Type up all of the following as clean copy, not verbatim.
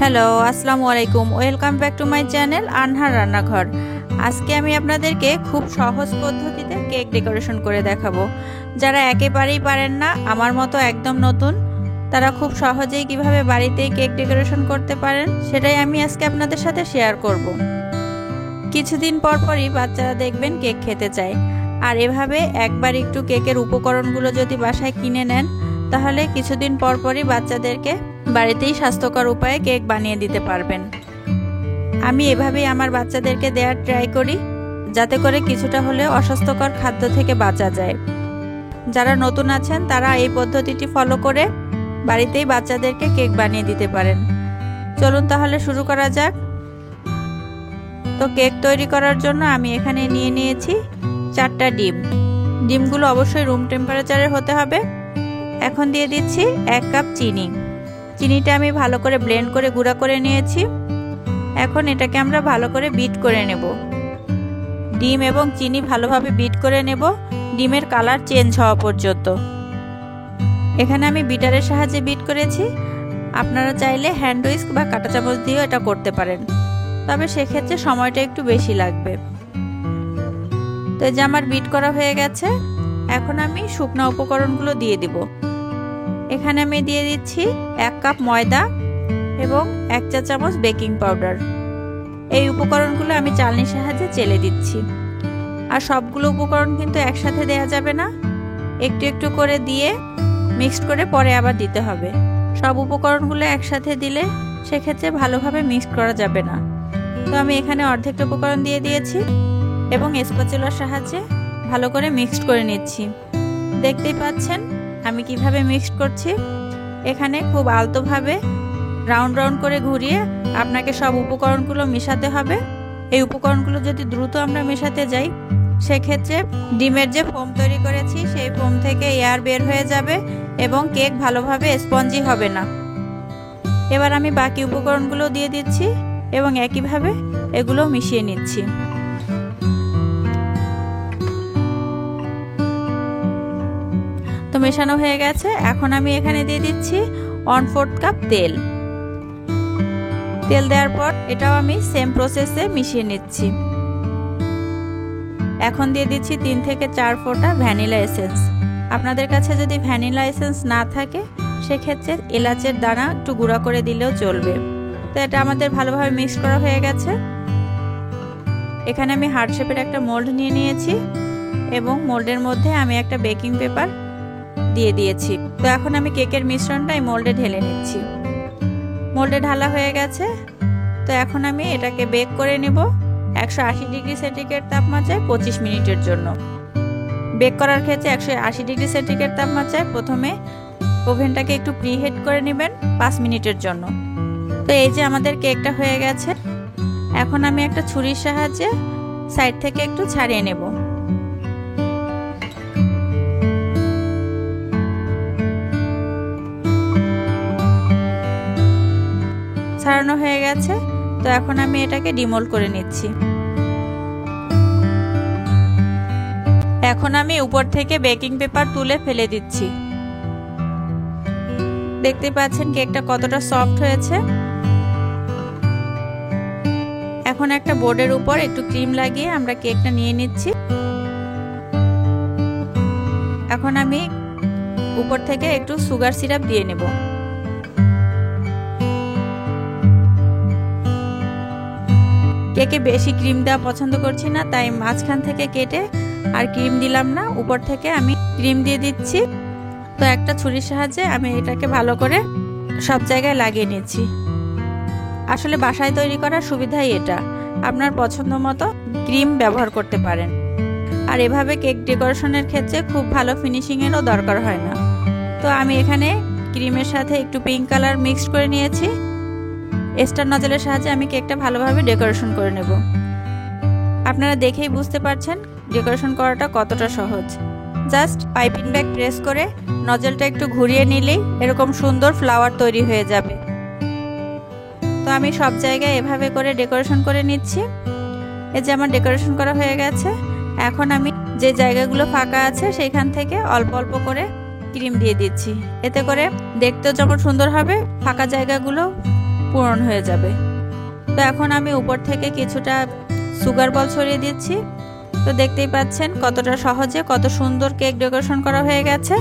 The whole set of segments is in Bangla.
হ্যালো, আসসালামু আলাইকুম। Welcome back to my channel আনহার রান্নাঘর। আজকে আমি আপনাদেরকে খুব সহজ পদ্ধতিতে কেক ডেকোরেশন করে দেখাবো। যারা একেবারেই পারেন না, আমার মতো একদম নতুন, তারা খুব সহজেই কিভাবে বাড়িতেই কেক ডেকোরেশন করতে পারেন সেটাই আমি আজকে আপনাদের সাথে শেয়ার করব। কিছুদিন পরই বাচ্চারা দেখবেন কেক খেতে চায়, আর এভাবে একবার একটু কেকের উপকরণগুলো যদি বাসায় কিনে নেন, তাহলে কিছুদিন পরই বাচ্চাদেরকে বাড়িতেই স্বাস্থ্যকর উপায়ে কেক বানিয়ে দিতে পারবেন। আমি এভাবেই আমার বাচ্চাদেরকে দেওয়ার ট্রাই করি, যাতে করে কিছুটা হলেও অস্বাস্থ্যকর খাদ্য থেকে বাঁচা যায়। যারা নতুন আছেন তারা এই পদ্ধতিটি ফলো করে বাড়িতেই বাচ্চাদেরকে কেক বানিয়ে দিতে পারেন। চলুন তাহলে শুরু করা যাক। তো কেক তৈরি করার জন্য আমি এখানে নিয়ে নিয়েছি 4টা ডিম। ডিমগুলো অবশ্যই রুম টেম্পারেচারের হতে হবে। এখন দিয়ে দিচ্ছি 1 কাপ চিনি। চিনিটা আমি ভালো করে ব্লেন্ড করে গুঁড়া করে নিয়েছি। এখন এটাকে আমরা ভালো করে বিট করে নেব। ডিম এবং চিনি ভালোভাবে বিট করে নেব, ডিমের কালার চেঞ্জ হওয়া পর্যন্ত। এখানে আমি বিটারের সাহায্যে বিট করেছি। আপনারা চাইলে হ্যান্ড হুইস্ক বা কাঁটা চামচ দিয়েও এটা করতে পারেন, তবে সেক্ষেত্রে সময়টা একটু বেশি লাগবে। তো এই যে আমার বিট করা হয়ে গেছে। এখন আমি শুকনো উপকরণগুলো দিয়ে দিব। এখানে আমি দিয়ে দিচ্ছি 1 কাপ ময়দা এবং 1 চা চামচ বেকিং পাউডার। এই উপকরণগুলো আমি চালনির সাহায্যে চেলে দিচ্ছি। আর সবগুলো উপকরণ কিন্তু একসাথে দেয়া যাবে না, একটু একটু করে দিয়ে মিক্সড করে পরে আবার দিতে হবে। সব উপকরণগুলো একসাথে দিলে সেক্ষেত্রে ভালোভাবে মিক্স করা যাবে না। তো আমি এখানে অর্ধেকটা উপকরণ দিয়ে দিয়েছি এবং স্প্যাচুলার সাহায্যে ভালো করে মিক্সড করে নিচ্ছি। দেখতেই পাচ্ছেন আমি কিভাবে মিক্সড করছি। এখানে খুব আলতোভাবে রাউন্ড রাউন্ড করে ঘুরিয়ে আপনাকে সব উপকরণগুলো মেশাতে হবে। এই উপকরণগুলো যদি দ্রুত আমরা মেশাতে যাই, সেক্ষেত্রে ডিমের যে ফোম তৈরি করেছি সেই ফোম থেকে এয়ার বের হয়ে যাবে এবং কেক ভালোভাবে স্পঞ্জি হবে না। এবার আমি বাকি উপকরণগুলো দিয়ে দিচ্ছি এবং একইভাবে এগুলো মিশিয়ে নিচ্ছি। তো মেশানো হয়ে গেছে। এখন আমি এখানে দিয়ে দিচ্ছি 1/4 কাপ তেল। তেল দেওয়ার পর এটাও আমি সেম প্রসেসে মিশিয়ে নিচ্ছি। এখন দিয়ে দিচ্ছি 3 থেকে 4 ফোঁটা ভ্যানিলা এসেন্স। আপনাদের কাছে যদি ভ্যানিলা এসেন্স না থাকে, সেক্ষেত্রে এলাচের দানা একটু গুঁড়া করে দিলেও চলবে। তো এটা আমাদের ভালোভাবে মিক্স করা হয়ে গেছে। এখানে আমি হার্ট শেপের একটা মোল্ড নিয়ে নিয়েছি এবং মোল্ডের মধ্যে আমি একটা বেকিং পেপার দিয়ে দিয়েছি। তো এখন আমি কেকের মিশ্রণটা এই মোল্ডে ঢেলে নিচ্ছি। মোল্ডে ঢালা হয়ে গেছে। তো এখন আমি এটাকে বেক করে নেব 180 ডিগ্রি সেন্টিগ্রেড তাপমাত্রায় 25 মিনিটের জন্য। বেক করার ক্ষেত্রে 180 ডিগ্রি সেন্টিগ্রেড তাপমাত্রায় প্রথমে ওভেনটাকে একটু প্রিহিট করে নেবেন 5 মিনিটের জন্য। তো এই যে আমাদের কেকটা হয়ে গেছে। এখন আমি একটা ছুরির সাহায্যে সাইড থেকে একটু ছাড়িয়ে নেব। ছাড়ানো হয়ে গেছে। তো এখন আমি এটাকে ডিমোল্ড করে নিচ্ছি। এখন আমি উপর থেকে বেকিং পেপার তুলে ফেলে দিচ্ছি। দেখতে পাচ্ছেন কেকটা কতটা সফট হয়েছে। এখন একটা বোর্ডের উপর একটু ক্রিম লাগিয়ে আমরা কেকটা নিয়ে নিচ্ছি। এখন আমি উপর থেকে একটু সুগার সিরাপ দিয়ে নেব। কেকে বেশি ক্রিম দেওয়া পছন্দ করছি না, তাই মাঝখান থেকে কেটে আর ক্রিম দিলাম না, উপর থেকে আমি ক্রিম দিয়ে দিচ্ছি। তো একটা ছুরির সাহায্যে আমি এটাকে ভালো করে সব জায়গায় লাগিয়ে নিচ্ছি। আসলে বাসায় তৈরি করার সুবিধাই এটা, আপনার পছন্দ মতো ক্রিম ব্যবহার করতে পারেন। আর এভাবে কেক ডেকোরেশনের ক্ষেত্রে খুব ভালো ফিনিশিংয়েরও দরকার হয় না। তো আমি এখানে ক্রিমের সাথে একটু পিঙ্ক কালার মিক্সড করে নিয়েছি। স্টার নজলের সাহায্যে আমি কেকটা ভালোভাবে ডেকোরেশন করে নেব। আপনারা দেখেই বুঝতে পারছেন ডেকোরেশন করাটা কতটা সহজ। জাস্ট পাইপিং ব্যাগ প্রেস করে নজলটা একটু ঘুরিয়ে নিলেই এরকম সুন্দর ফ্লাওয়ার তৈরি হয়ে যাবে। তো আমি সব জায়গায় এভাবে করে ডেকোরেশন করে নিচ্ছি। এই যে আমার ডেকোরেশন করা হয়ে গেছে। এখন আমি যে জায়গাগুলো ফাঁকা আছে সেখান থেকে অল্প অল্প করে ক্রিম দিয়ে দিচ্ছি। এতে করে দেখতেও যেমন সুন্দর হবে, ফাঁকা জায়গাগুলো পূরণ হয়ে যাবে। তো এখন আমি উপর থেকে কিছুটা সুগার বল ছড়িয়ে দিচ্ছি। তো দেখতেই পাচ্ছেন কতটা সহজে কত সুন্দর কেক ডেকোরেশন করা হয়ে গেছে।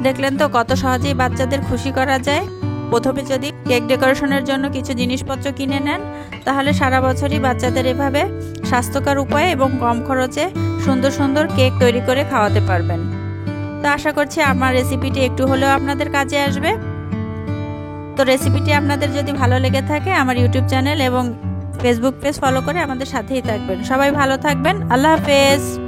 দেখলেন তো কত সহজেই বাচ্চাদের খুশি করা যায়। প্রথমে যদি কেক ডেকোরেশনের জন্য কিছু জিনিসপত্র কিনে নেন, তাহলে সারা বছরই বাচ্চাদের এভাবে স্বাস্থ্যকর উপায়ে এবং কম খরচে সুন্দর সুন্দর কেক তৈরি করে খাওয়াতে পারবেন। তো আশা করছি আমার রেসিপিটি একটু হলেও আপনাদের কাজে আসবে। তো রেসিপিটি আপনাদের যদি ভালো লেগে থাকে আমার ইউটিউব চ্যানেল এবং ফেসবুক পেজ ফলো করে আমাদের সাথেই থাকবেন। সবাই ভালো থাকবেন। আল্লাহ হাফেজ।